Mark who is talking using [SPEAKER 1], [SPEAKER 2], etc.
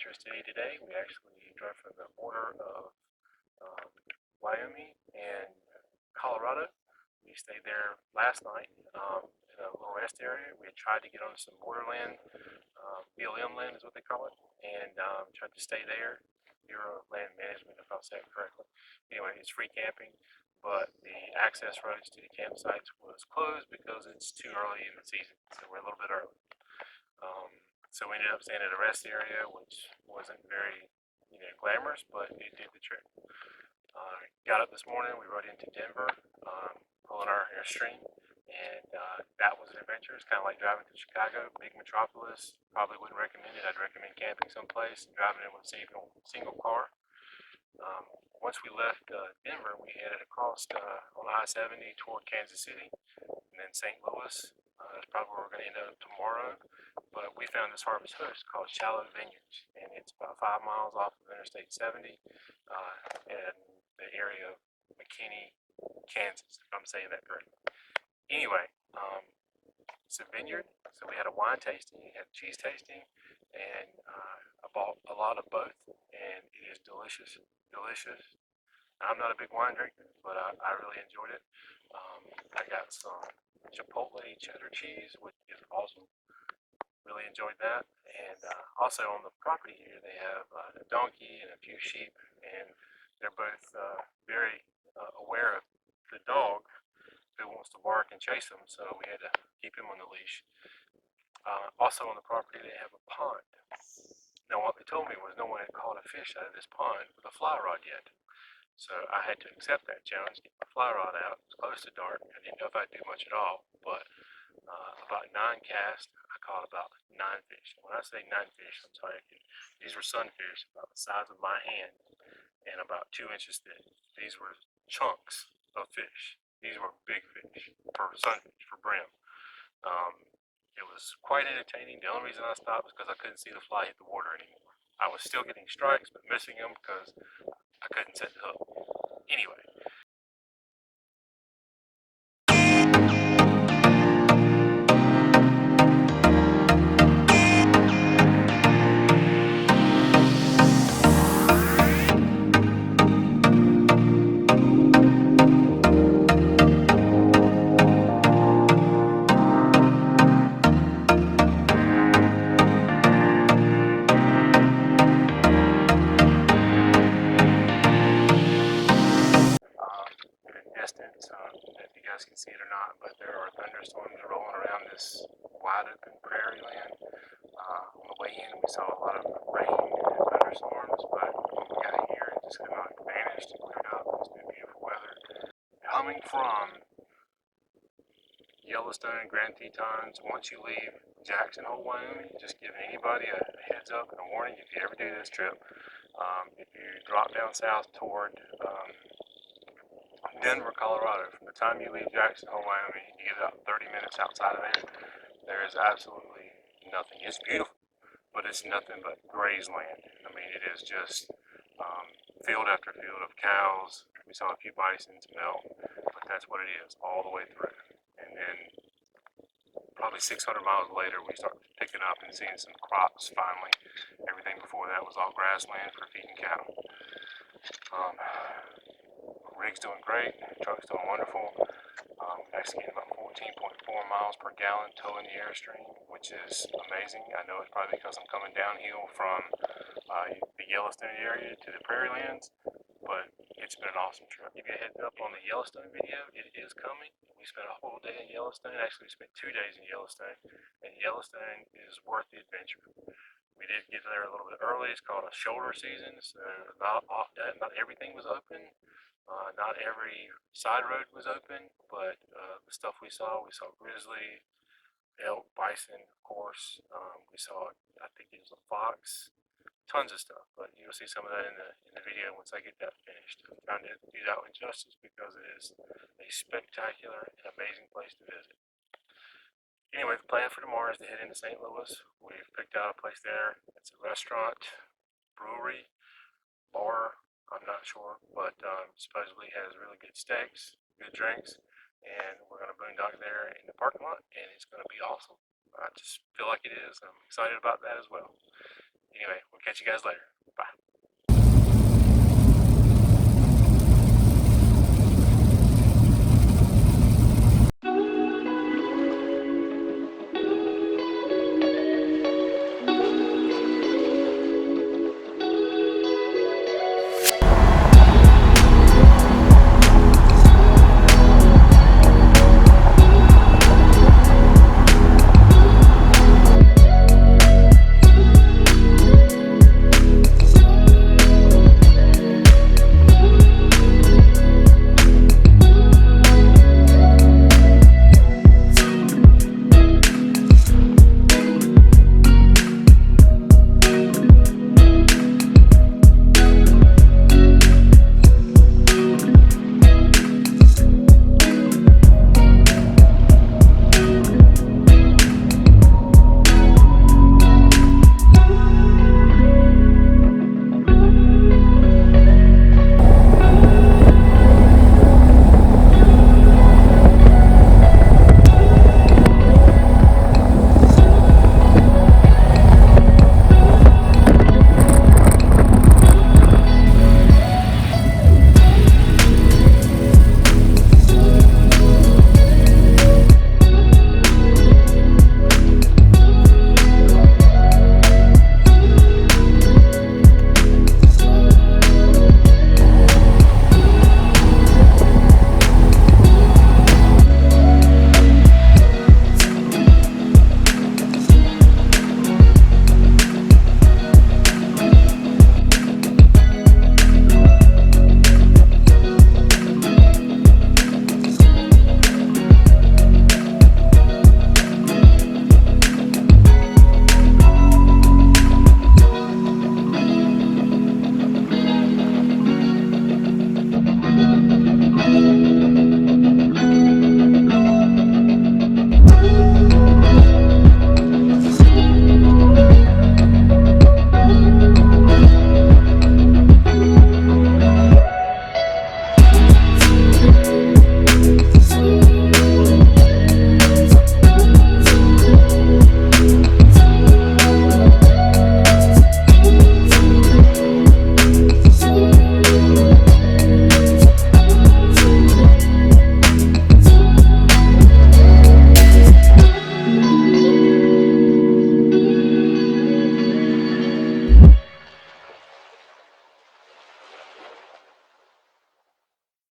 [SPEAKER 1] adventurous day today. We actually drove from the border of um, Wyoming and Colorado. We stayed there last night in a little rest area. We had tried to get on some borderland, BLM land is what they call it, and tried to stay there. Bureau of Land Management, if I'm saying it correctly. Anyway, it's free camping, but the access roads to the campsites was closed because it's too early in the season, so we're a little bit early. So we ended up staying at a rest area, which wasn't very, glamorous, but it did the trick. Got up this morning, we rode into Denver, pulling our Airstream, and that was an adventure. It's kind of like driving to Chicago, big metropolis. Probably wouldn't recommend it. I'd recommend camping someplace and driving in with a single car. Once we left Denver, we headed across on I-70 toward Kansas City, and then St. Louis. That's probably where we're going to end up tomorrow. But we found this harvest host called Shallow Vineyards, and it's about 5 miles off of Interstate 70 in the area of McKinney, Kansas, if I'm saying that correctly. Anyway, it's a vineyard, so we had a wine tasting, we had a cheese tasting, and I bought a lot of both, and it is delicious. I'm not a big wine drinker, but I really enjoyed it. I got some Chipotle cheddar cheese, which is awesome. Really enjoyed that. And also on the property here, they have a donkey and a few sheep, and they're both very aware of the dog who wants to bark and chase them, so we had to keep him on the leash. Also on the property, they have a pond. Now, what they told me was no one had caught a fish out of this pond with a fly rod yet. So I had to accept that challenge, get my fly rod out. It was close to dark. I didn't know if I'd do much at all, but about 9 casts, I caught about 9 fish. When I say 9 fish, I'm sorry, these were sunfish about the size of my hand and about 2 inches thick. These were chunks of fish. These were big fish for sunfish, for brim. It was quite entertaining. The only reason I stopped was because I couldn't see the fly hit the water anymore. I was still getting strikes, but missing them because I couldn't set the hook. Anyway, in the distance, if you guys can see it or not, but there are thunderstorms rolling around this wide open prairie land. On the way in, we saw a lot of rain and thunderstorms, but when we got here, it just kind of vanished and cleared up. It's been beautiful weather. Coming from Yellowstone and Grand Tetons, once you leave Jackson Hole, Wyoming, just giving anybody a heads up and a warning if you ever do this trip. If you drop down south toward Denver, Colorado, from the time you leave Jackson Hole, Wyoming, you get about 30 minutes outside of there is absolutely nothing. It's beautiful, but it's nothing but grazed land. I mean, it is just field after field of cows. We saw a few bisons melt, but that's what it is all the way through. And then probably 600 miles later, we start picking up and seeing some crops finally. Everything before that was all grassland for feeding cattle. Rig's doing great, truck's doing wonderful. Actually getting about 14.4 miles per gallon towing the Airstream, which is amazing. I know it's probably because I'm coming downhill from the Yellowstone area to the prairie lands, but it's been an awesome trip. Give you a heads up on the Yellowstone video, it is coming. We spent a whole day in Yellowstone. Actually, we spent 2 days in Yellowstone, and Yellowstone is worth the adventure. We did get there a little bit early. It's called a shoulder season, so not everything was open. Not every side road was open, but the stuff we saw grizzly, elk, bison, of course. We saw, I think it was a fox, tons of stuff. But you'll see some of that in the video once I get that finished. I'm trying to do that with justice because it is a spectacular and amazing place to visit. Anyway, the plan for tomorrow is to head into St. Louis. We've picked out a place there. It's a restaurant, brewery, bar. I'm not sure, but supposedly has really good steaks, good drinks, and we're going to boondock there in the parking lot, and it's going to be awesome. I just feel like it is. I'm excited about that as well. Anyway, we'll catch you guys later. Bye.